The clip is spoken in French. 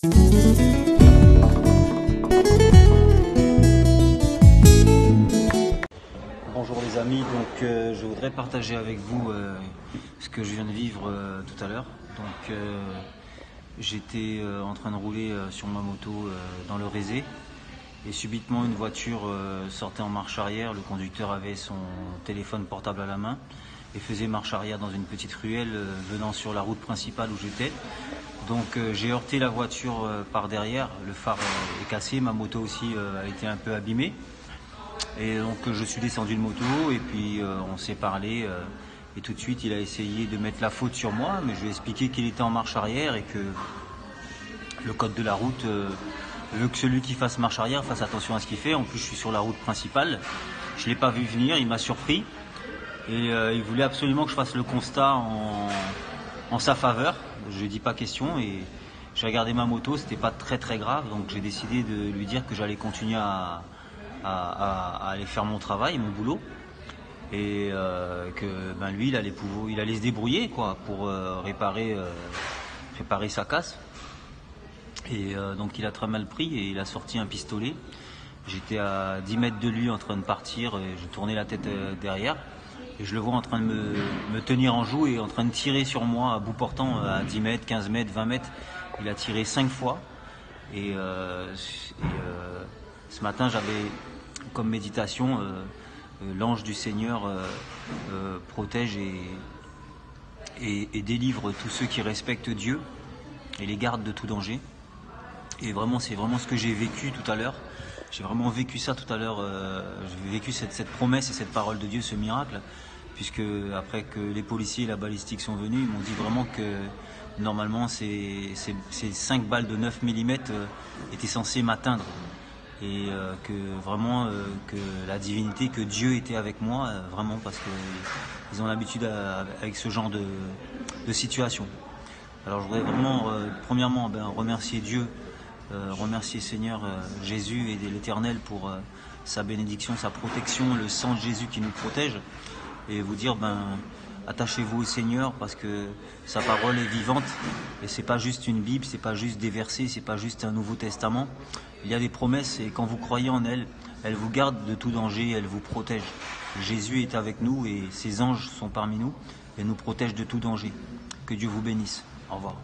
Bonjour les amis, donc je voudrais partager avec vous ce que je viens de vivre tout à l'heure. Donc j'étais en train de rouler sur ma moto dans le Rézé et subitement une voiture sortait en marche arrière. Le conducteur avait son téléphone portable à la main et faisait marche arrière dans une petite ruelle venant sur la route principale où j'étais. Donc j'ai heurté la voiture par derrière, le phare est cassé, ma moto aussi a été un peu abîmée. Et donc je suis descendu de moto et puis on s'est parlé et tout de suite il a essayé de mettre la faute sur moi, mais je lui ai expliqué qu'il était en marche arrière et que le code de la route veut que celui qui fasse marche arrière fasse attention à ce qu'il fait. En plus je suis sur la route principale, je ne l'ai pas vu venir, il m'a surpris et il voulait absolument que je fasse le constat en sa faveur. Je lui ai dit pas question et j'ai regardé ma moto, c'était pas très grave, donc j'ai décidé de lui dire que j'allais continuer à aller faire mon travail, mon boulot, et que lui il allait se débrouiller quoi pour réparer sa casse. Et donc il a très mal pris et il a sorti un pistolet. J'étais à 10 mètres de lui en train de partir et je tournais la tête derrière et je le vois en train de me tenir en joue et en train de tirer sur moi à bout portant à 10 mètres, 15 mètres, 20 mètres. Il a tiré 5 fois et ce matin j'avais comme méditation l'ange du Seigneur protège et délivre tous ceux qui respectent Dieu et les garde de tout danger. Et vraiment c'est vraiment ce que j'ai vécu tout à l'heure. J'ai vraiment vécu ça tout à l'heure, j'ai vécu cette promesse et cette parole de Dieu, ce miracle, puisque après que les policiers et la balistique sont venus, ils m'ont dit vraiment que normalement ces 5 balles de 9 mm étaient censées m'atteindre. Et que vraiment que la divinité, que Dieu était avec moi, vraiment parce qu'ils ont l'habitude avec ce genre de situation. Alors je voudrais vraiment premièrement remercier Dieu, remercier Seigneur Jésus et l'Éternel pour sa bénédiction, sa protection, le sang de Jésus qui nous protège, et vous dire attachez-vous au Seigneur parce que sa parole est vivante et c'est pas juste une Bible, c'est pas juste des versets, c'est pas juste un Nouveau Testament. Il y a des promesses et quand vous croyez en elle, elle vous garde de tout danger, elle vous protège. Jésus est avec nous et ses anges sont parmi nous et nous protègent de tout danger. Que Dieu vous bénisse. Au revoir.